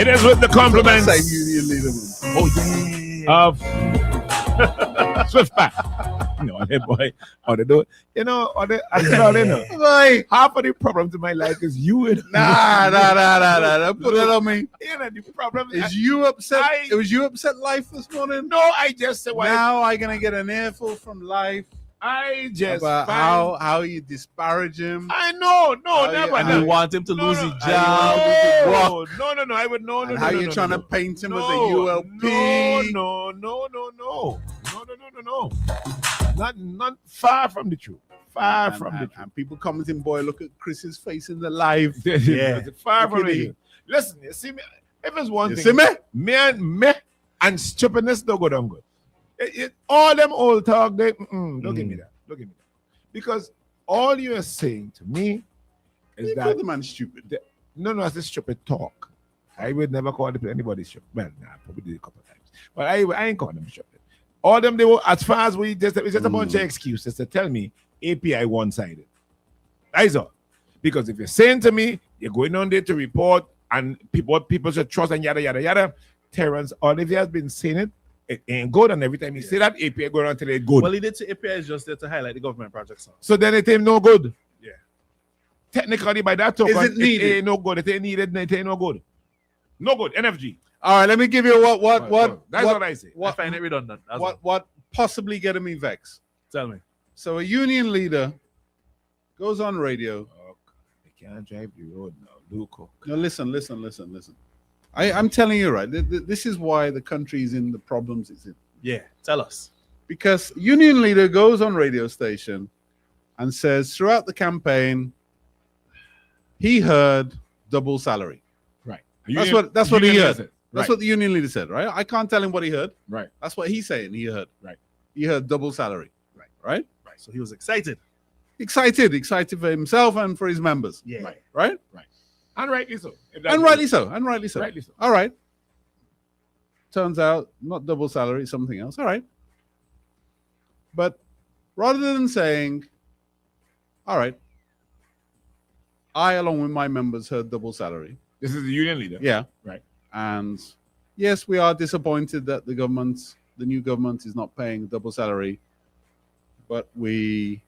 It is with the compliments. Same union leader. Oh, yeah. Of Swiftback. No, hey boy. Or they do, you know, or they, I tell you, know. Boy. Half of the problems in my life is you and Nah. Don't put that on me. You know, the problem Is you upset? Was you upset life this morning? No, I just said, now I'm gonna get an earful from life. I just about how you disparage him. I know, never. And you want him to lose his job. No, I would no. How you trying to paint him as a ULP? No. Not far from the truth. Far from the truth. And people commenting, boy, look at Chris's face in the live. Yeah, far from the truth. Listen, you see me. If it's one thing, see me? Me and stupidness don't go down good. All them old talk, they don't give me that. Because all you are saying to me is you that the man stupid. No, it's a stupid talk. I would never call anybody stupid. Well, I probably did a couple of times, but I ain't calling them stupid. All them they were, as far as it's just a bunch of excuses to tell me API one-sided. That's all. Because if you're saying to me you're going on there to report and people should trust and yada yada yada, Terrence Olivier has been saying it. It ain't good, and every time you say that, API going on till it's good. Well, he did say API is just there to highlight the government projects. So then it ain't no good. Yeah. Technically, by that token, it needed? It ain't no good. It ain't needed. It ain't no good. No good. NFG. All right, let me give you what. That's what I say. I find it redundant. What possibly getting me vexed? Tell me. So a union leader goes on radio. Oh, they can't drive the road now. Luco. No, listen. I'm telling you, right? This is why the country is in the problems it's in. Yeah, tell us. Because union leader goes on radio station and says throughout the campaign he heard double salary. Right. That's what he heard. That's right. what the union leader said, right? I can't tell him what he heard. Right. That's what he's saying he heard. Right. He heard double salary. Right. So he was excited. Excited for himself and for his members. Yeah. Right. And rightly so. And rightly so. All right. Turns out not double salary, something else. All right. But rather than saying, all right, I, along with my members, heard double salary. This is the union leader. Yeah. Right. And yes, we are disappointed that the new government is not paying double salary, but we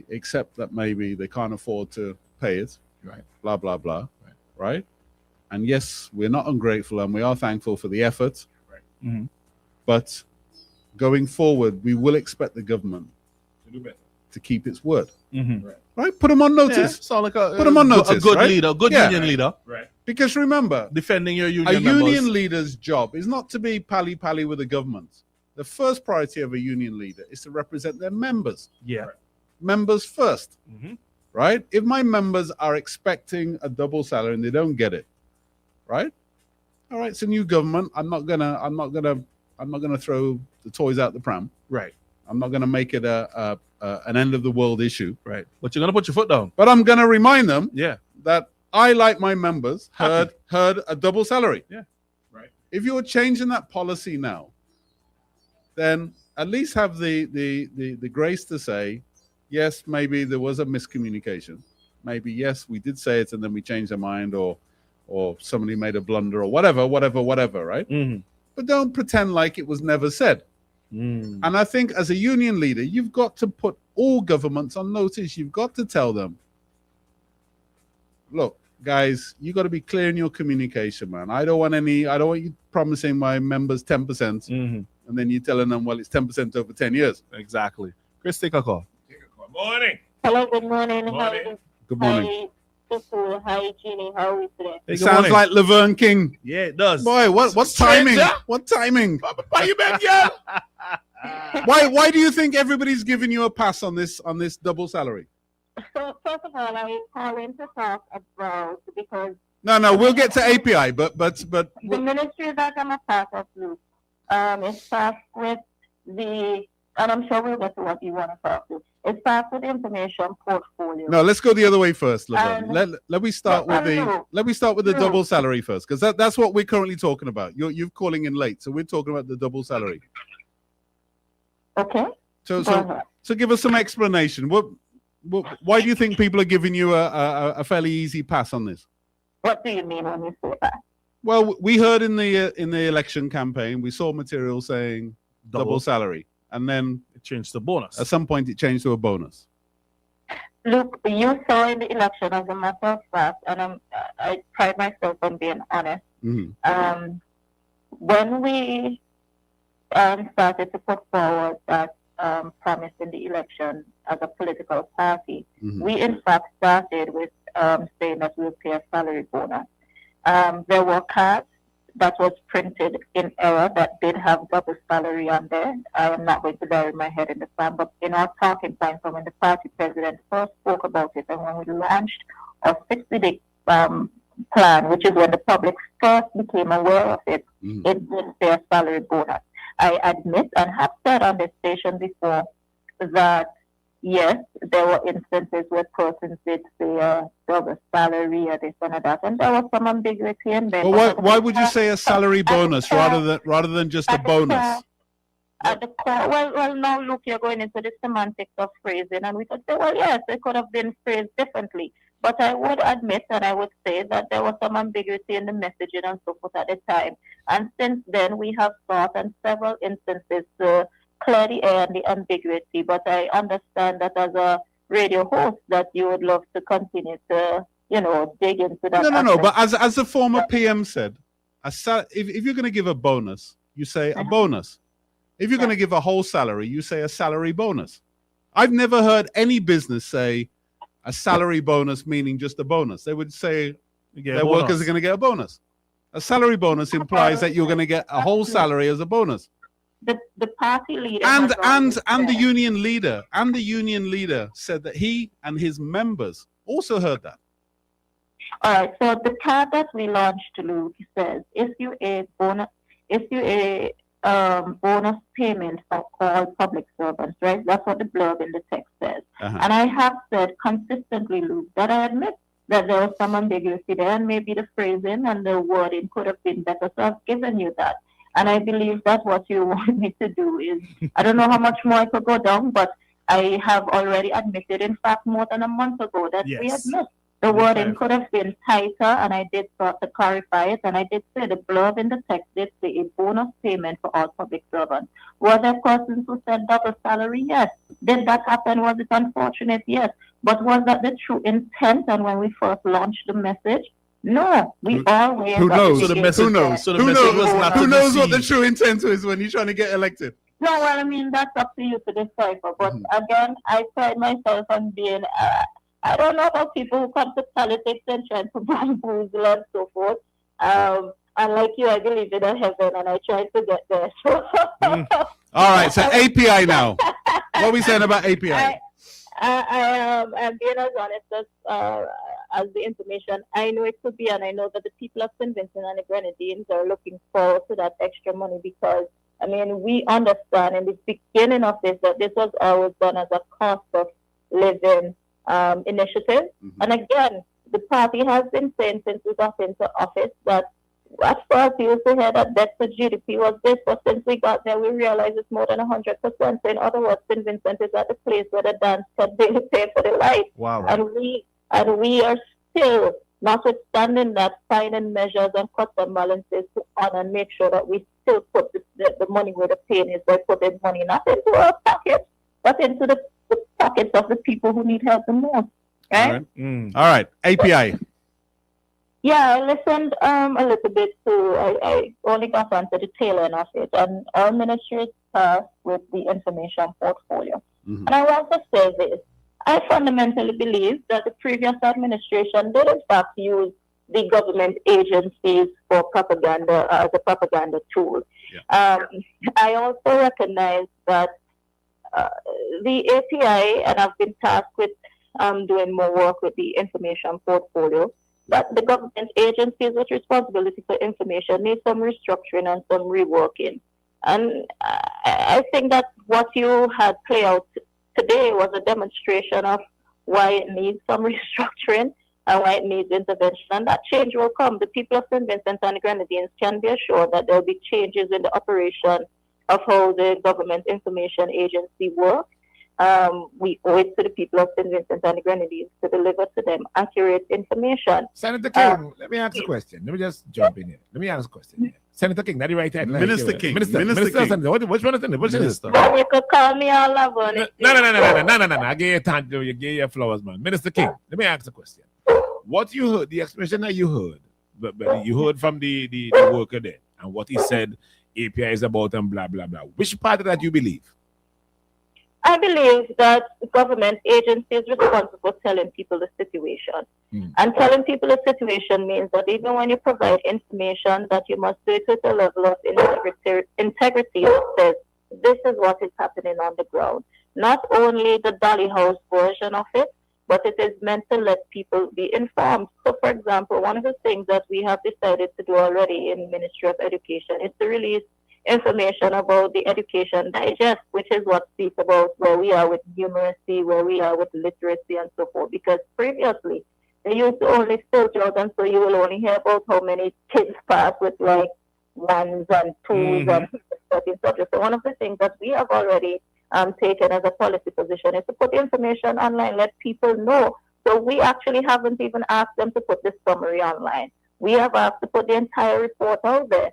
accept that maybe they can't afford to pay it. Right. Blah, blah, blah. Right. And yes, we're not ungrateful and we are thankful for the effort. Right. Mm-hmm. But going forward, we will expect the government to do better, to keep its word. Mm-hmm. Right? Put them on notice. Sound like put them on notice. A good right? leader, good union leader. Right. Because remember, defending your union a members. union leader's job is not to be pally-pally with the government. The first priority of a union leader is to represent their members. Yeah. Right. Members first. Mm-hmm. Right? If my members are expecting a double salary and they don't get it, right? All right, it's a new government. I'm not gonna throw the toys out the pram. Right. I'm not gonna make it an end of the world issue. Right. But you're gonna put your foot down. But I'm gonna remind them that I, like my members, heard a double salary. Yeah. Right. If you're changing that policy now, then at least have the grace to say, yes, maybe there was a miscommunication. Maybe, yes, we did say it and then we changed our mind, or somebody made a blunder, or whatever, right? Mm-hmm. But don't pretend like it was never said. Mm. And I think as a union leader, you've got to put all governments on notice. You've got to tell them, look, guys, you got to be clear in your communication, man. I don't want you promising my members 10%, mm-hmm. and then you telling them, well, it's 10% over 10 years. Exactly. Chris, take a call. Morning. Hello, good morning. Good morning. Hi, Jeannie. How are we today? It sounds like Laverne King. Yeah, it does. Boy, what's timing? What timing? Why you been girl? Why do you think everybody's giving you a pass on this double salary? So first of all, I'm calling to talk about, because No, we'll get to API, but the ministry that I'm a part of, Luke, is tasked with and I'm sure we'll get to what you want to talk to. It's tasked with information portfolio. No, let's go the other way first, Laverne. Let me start with the double salary first, because that's what we're currently talking about. You're calling in late, so we're talking about the double salary. Okay. So give us some explanation. Why do you think people are giving you a fairly easy pass on this? What do you mean when you say that? Well, we heard in the election campaign, we saw material saying double salary, and then It changed to bonus. at some point it changed to a bonus. Look, you saw in the election, as a matter of fact, and I pride myself on being honest. Mm-hmm. When we started to put forward that promise in the election as a political party, Mm-hmm. we in fact started with saying that we'll pay a salary bonus. There were cards that was printed in error that did have double salary on there. I am not going to bury my head in the sand, but in our talking points, when the party president first spoke about it, and when we launched our 60-day plan, which is when the public first became aware of it, Mm-hmm. it did say a salary bonus. I admit and have said on this station before that yes, there were instances where persons did say double salary or this and that, and there was some ambiguity in there. Well, why would you say a salary bonus rather than just a bonus? At the core, well, now look, you're going into the semantics of phrasing, and we could say, well, yes, it could have been phrased differently. But I would admit and I would say that there was some ambiguity in the messaging and so forth at the time. And since then, we have sought on several instances to clear the air and the ambiguity. But I understand that as a radio host, that you would love to continue to, dig into that. No. But as the former PM said, if you're going to give a bonus, you say a bonus. If you're going to give a whole salary, you say a salary bonus. I've never heard any business say a salary bonus meaning just a bonus. They would say their workers are going to get a bonus. A salary bonus implies that you're going to get a whole salary as a bonus. The party leader and the union leader said that he and his members also heard that. All right. So the card that we launched, Luke, says if you a bonus payment for all public servants, right? That's what the blurb in the text says. Uh-huh. And I have said consistently, Luke, that I admit that there was some ambiguity there, and maybe the phrasing and the wording could have been better. So I've given you that. And I believe that what you want me to do is, I don't know how much more I could go down, but I have already admitted, in fact, more than a month ago, that we admit the wording could have been tighter, and I did start to clarify it, and I did say the blurb in the text did say a bonus payment for all public servants. Were there persons who said double salary? Yes. Did that happen? Was it unfortunate? Yes. But was that the true intent? And when we first launched the message, no, we always. Who knows? So the message, who knows? So the message was not to who knows what the deceive. true intent is when you're trying to get elected? No, well, I mean, that's up to you to decipher. But again, I pride myself on being, I don't know about people who come to politics and try to bamboozle and so forth. And like you, I believe in a heaven, and I try to get there. All right, so API now. What are we saying about API? I'm being as honest as the information I know it could be, and I know that the people of St. Vincent and the Grenadines are looking forward to that extra money because, I mean, we understand in the beginning of this that this was always done as a cost of living initiative. Mm-hmm. And again, the party has been saying since we got into office that at first we used to hear that debt to GDP was this, but since we got there, we realize it's more than 100%. So in other words, St. Vincent is at the place where the dance can daily pay for the light. Wow. And we are still, notwithstanding that, finding measures and cuts and balances to honor and make sure that we still put the money where the pain is by putting money not into our pockets, but into the pockets of the people who need help the most. Right? All right. API. Yeah, I listened a little bit to, I only got onto the tail end of it, and our ministry is tasked with the information portfolio. Mm-hmm. And I want to say this. I fundamentally believe that the previous administration did in fact use the government agencies for propaganda as a propaganda tool. Yeah. I also recognize that the API, and I've been tasked with doing more work with the information portfolio, that the government agencies with responsibility for information need some restructuring and some reworking. And I think that what you had play out today was a demonstration of why it needs some restructuring and why it needs intervention. And that change will come. The people of St. Vincent and the Grenadines can be assured that there will be changes in the operation of how the government information agency works. we owe it to the people of St. Vincent and the Grenadines to deliver to them accurate information. Senator King, let me ask a question. Let me just jump in here. Let me ask a question here. Senator King, not the right hand. Minister King. Minister King. Senator, which one is it? Which is it? Well, you could call me all over. No. I gave you time to give you flowers, man. Minister King, let me ask a question. What you heard, the explanation that you heard, but you heard from the worker there, and what he said API is about and blah, blah, blah. Which part of that you believe? I believe that the government agency is responsible for telling people the situation. And telling people the situation means that even when you provide information, that you must do it with a level of integrity that says this is what is happening on the ground. Not only the Dolly House version of it, but it is meant to let people be informed. So, for example, one of the things that we have decided to do already in Ministry of Education is to release information about the Education Digest, which is what speaks about where we are with numeracy, where we are with literacy, and so forth. Because previously, they used to only filter out, and so you will only hear about how many kids pass with like ones and twos and certain subjects. So one of the things that we have already taken as a policy position is to put information online, let people know. So we actually haven't even asked them to put the summary online. We have asked to put the entire report out there.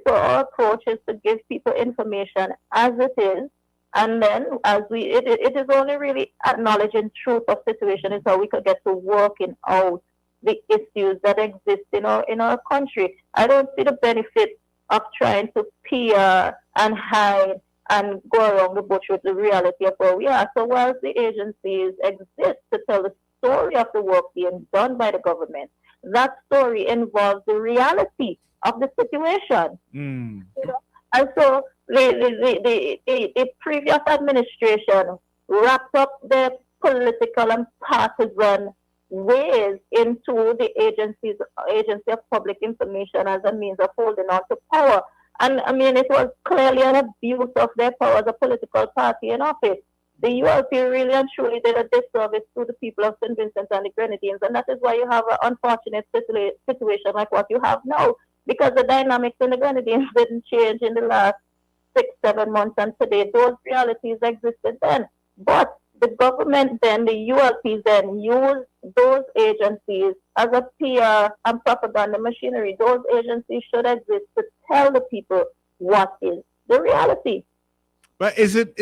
So our approach is to give people information as it is, and then as it is only really acknowledging truth of situation is how we could get to working out the issues that exist in our country. I don't see the benefit of trying to peer and hide and go around the bush with the reality of where we are. So whilst the agencies exist to tell the story of the work being done by the government, that story involves the reality of the situation. You know? And so the previous administration wrapped up their political and partisan ways into the Agency of Public Information as a means of holding on to power. And I mean, it was clearly an abuse of their power as a political party in office. The ULP really and truly did a disservice to the people of St. Vincent and the Grenadines, and that is why you have an unfortunate situation like what you have now, because the dynamics in the Grenadines didn't change in the last 6-7 months, and today those realities existed then. But the government then, the ULP then, used those agencies as a PR and propaganda machinery. Those agencies should exist to tell the people what is the reality. But is it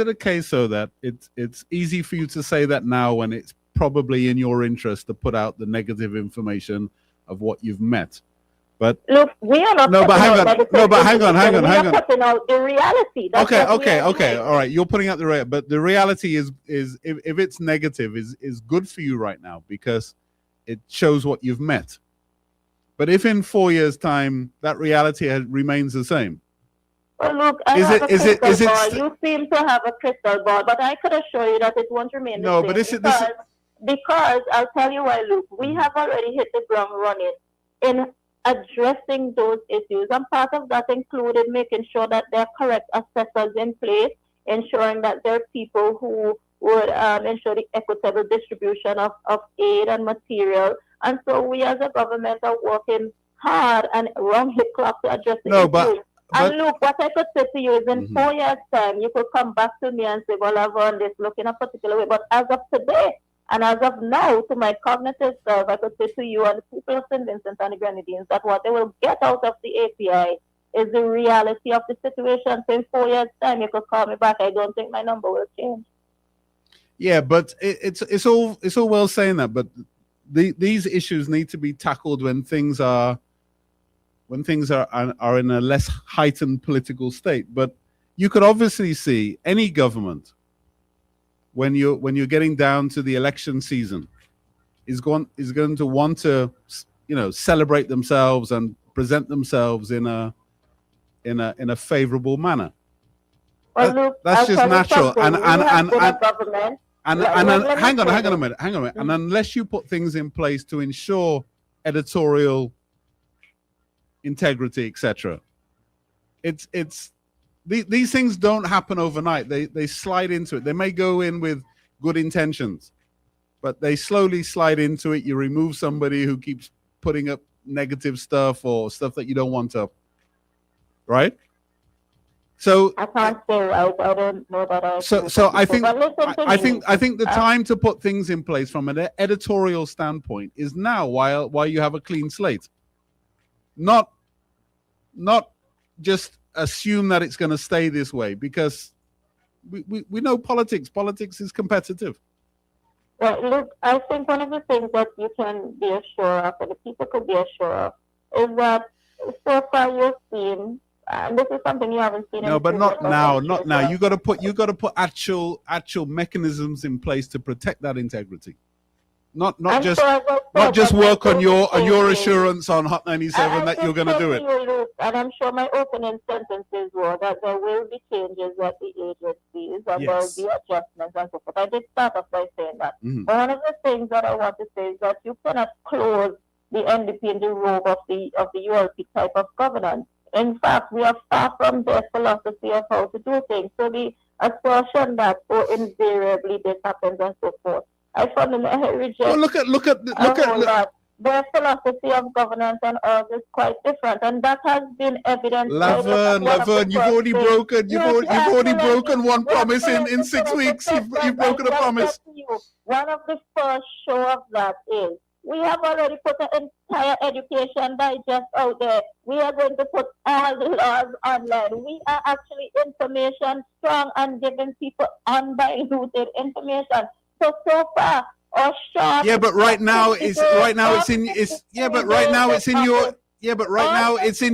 a case though that it's easy for you to say that now when it's probably in your interest to put out the negative information of what you've met? But look, we are not. No, but hang on. No, but hang on. We are putting out the reality. That's Okay. All right, you're putting out the reality, but the reality is if it's negative is good for you right now because it shows what you've met. But if in 4 years' time that reality remains the same. Well, look, I have a crystal ball. You seem to have a crystal ball, but I could assure you that it won't remain the same. Because I'll tell you why, Luke. We have already hit the ground running in addressing those issues, and part of that included making sure that there are correct assessors in place, ensuring that there are people who would ensure the equitable distribution of aid and material. And so we as a government are working hard and around the clock to address the issues. And look, what I could say to you is in 4 years' time, you could come back to me and say, well, I've run this, look in a particular way. But as of today, and as of now, to my cognitive self, I could say to you and the people of St. Vincent and the Grenadines that what they will get out of the API is the reality of the situation. So in 4 years' time, you could call me back. I don't think my number will change. Yeah, but it's all well saying that, but these issues need to be tackled when things are in a less heightened political state. But you could obviously see any government when you're getting down to the election season is going to want to celebrate themselves and present themselves in a favorable manner. Well, look, that's just natural. And hang on a minute. And unless you put things in place to ensure editorial integrity, etc., these things don't happen overnight. They slide into it. They may go in with good intentions, but they slowly slide into it. You remove somebody who keeps putting up negative stuff or stuff that you don't want up, right? So I can't say right. I don't know that I. so agree so with I people. think But listen to I me. think the time to put things in place from an editorial standpoint is now, while you have a clean slate. Not just assume that it's going to stay this way, because we know politics. Politics is competitive. Well, look, I think one of the things that you can be assured of, and the people could be assured of, is that so far you've seen, and this is something you haven't seen. No, in but not previous now, elections not now. as You got to put actual mechanisms in place to protect that integrity. Not I'm just sure, as I not said, just that work my on your opening assurance on Hot I 97 that you're did going to say do to it. you, Luke, and I'm sure my opening sentences were that there will be changes at the agencies and there will Yes. be adjustments and so forth. I did start off by saying that. Mhm. But one of the things that I want to say is that you cannot close the NDP in the robe of the ULP type of governance. In fact, we are far from their philosophy of how to do things. So the assertion that invariably this happens and so forth, I fundamentally reject. Well, look at That their philosophy of governance and ours is quite different, and that has been evident. Laverne, you've already broken one promise in 6 weeks. You've broken a promise. One of the first show of that is we have already put an entire education digest out there. We are going to put all the laws online. We are actually information strong and giving people undiluted information. So far, or short. Yeah, but right now it's in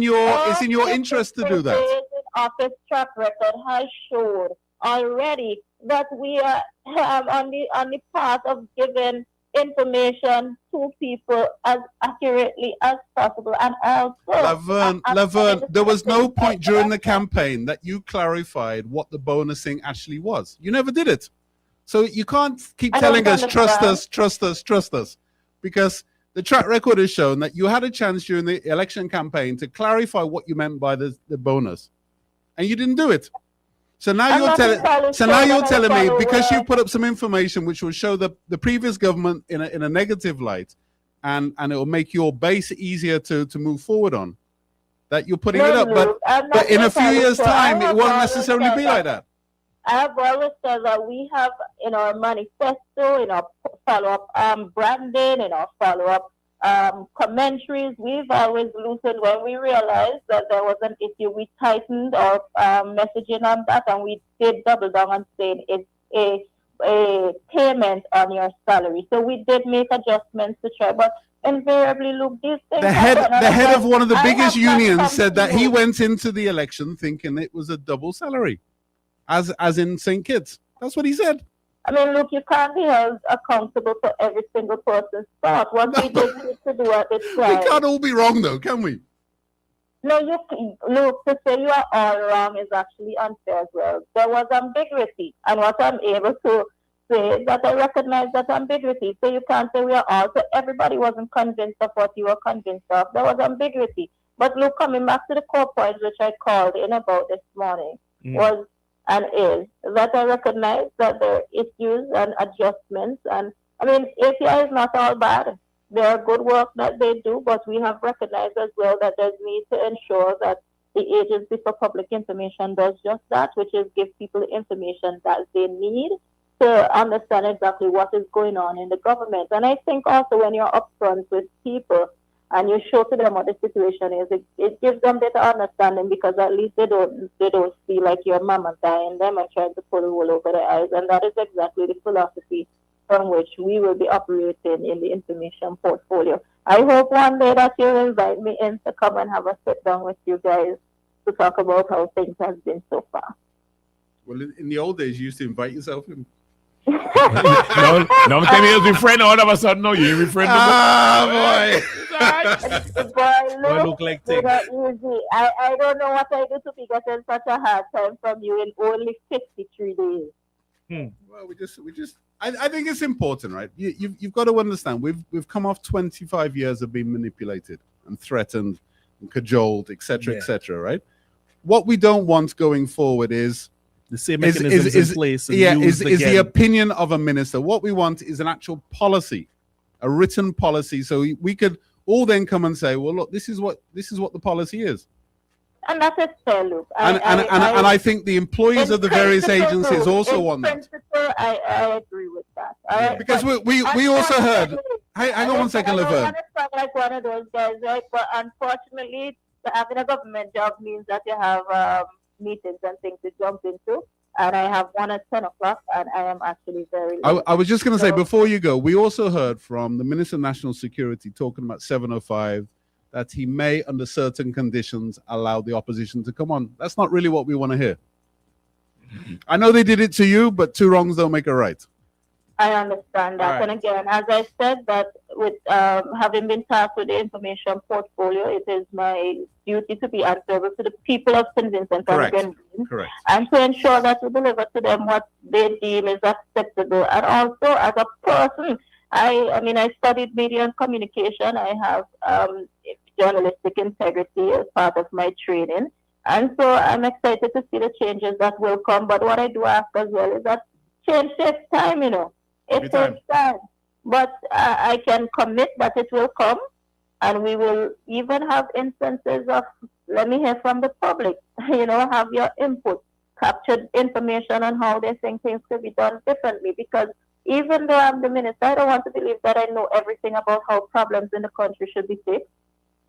your interest to do that. Office track record has showed already that we are on the path of giving information to people as accurately as possible, and also Laverne, there was no point during the campaign that you clarified what the bonusing actually was. You never did it. So you can't keep telling us, trust us, because the track record has shown that you had a chance during the election campaign to clarify what you meant by the bonus, and you didn't do it. So now you're telling me, because you put up some information which will show the previous government in a negative light, and it will make your base easier to move forward on, that you're putting it up. But in a few years' time, it won't necessarily be like that. I have always said that we have in our manifesto, in our follow-up branding, in our follow-up commentaries, we've always loosened when we realized that there was an issue. We tightened our messaging on that, and we did double down on saying it's a payment on your salary. So we did make adjustments to try, but invariably, look, these things. The head of one of the biggest unions said that he went into the election thinking it was a double salary. As in St. Kitts. That's what he said. I mean, look, you can't be held accountable for every single person's thought. What we did need to do at the time. We can't all be wrong, though, can we? No, look, to say you are all wrong is actually unfair as well. There was ambiguity, and what I'm able to say is that I recognize that ambiguity. So you can't say we are all. So everybody wasn't convinced of what you were convinced of. There was ambiguity. But look, coming back to the core points which I called in about this morning was and is that I recognize that there are issues and adjustments. And I mean, API is not all bad. There are good work that they do, but we have recognized as well that there's need to ensure that the Agency for Public Information does just that, which is give people the information that they need to understand exactly what is going on in the government. And I think also when you're upfront with people, and you show to them what the situation is, it gives them better understanding, because at least they don't feel like you're mama tying them and trying to pull the wool over their eyes. And that is exactly the philosophy from which we will be operating in the information portfolio. I hope one day that you'll invite me in to come and have a sit down with you guys to talk about how things have been so far. Well, in the old days, you used to invite yourself in. no, time you be friend all of a sudden. No, you be friend. Boy. Boy, look like thing. Easy. I don't know what I do to be getting such a hard time from you in only 53 days. Well, we just. I think it's important, right? You've got to understand. We've come off 25 years of being manipulated and threatened and cajoled, etc., right? What we don't want going forward is the same mechanisms in place. Is the opinion of a minister. What we want is an actual policy, a written policy, so we could all then come and say, well, look, this is what the policy is. And that is fair, Luke. And I think the employees of the various agencies also want that. In principle, I agree with that. All right? Because we also heard. Hey, hang on one second, I don't Laverne. want to sound like one of those guys, right? But unfortunately, having a government job means that you have meetings and things to jump into. And I have one at 10 o'clock, and I am actually very late. I was just going to say, before you go, we also heard from the Minister of National Security talking about 705, that he may, under certain conditions, allow the opposition to come on. That's not really what we want to hear. I know they did it to you, but two wrongs don't make a right. I understand that. Right. And again, as I said, that with having been tasked with the information portfolio, it is my duty to be answerable to the people of St. Vincent Correct. and Grenadines, Correct. and to ensure that we deliver to them what they deem is acceptable. And also, as a person, I studied media and communication. I have journalistic integrity as part of my training. And so I'm excited to see the changes that will come. But what I do ask as well is that change takes time, you know. It takes time. But I can commit that it will come. And we will even have instances of, let me hear from the public, have your input, captured information on how they think things could be done differently. Because even though I'm the minister, I don't want to believe that I know everything about how problems in the country should be fixed.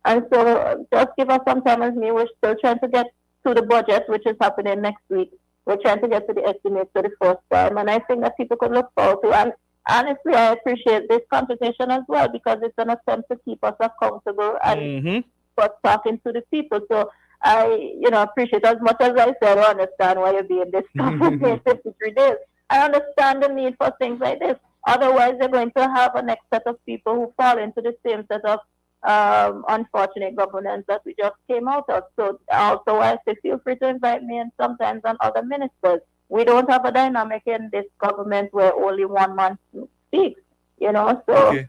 And so just give us some time as me. We're still trying to get to the budget, which is happening next week. We're trying to get to the estimates for the first time. And I think that people could look forward to. And honestly, I appreciate this conversation as well, because it's an attempt to keep us accountable and for talking to the people. So I, appreciate, as much as I said, I understand why you're being this in 53 days. I understand the need for things like this. Otherwise, they're going to have a next set of people who fall into the same set of unfortunate governance that we just came out of. So also, I say feel free to invite me and sometimes on other ministers. We don't have a dynamic in this government where only one man speaks, So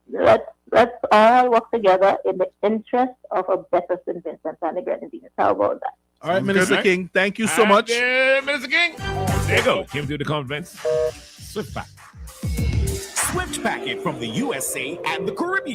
let's all work together in the interest of a better St. Vincent and the Grenadines. How about that? All right, Minister King, thank you so much. Minister King. There you go. Came through the conference. Swift back. Swift packet from the USA and the Caribbean.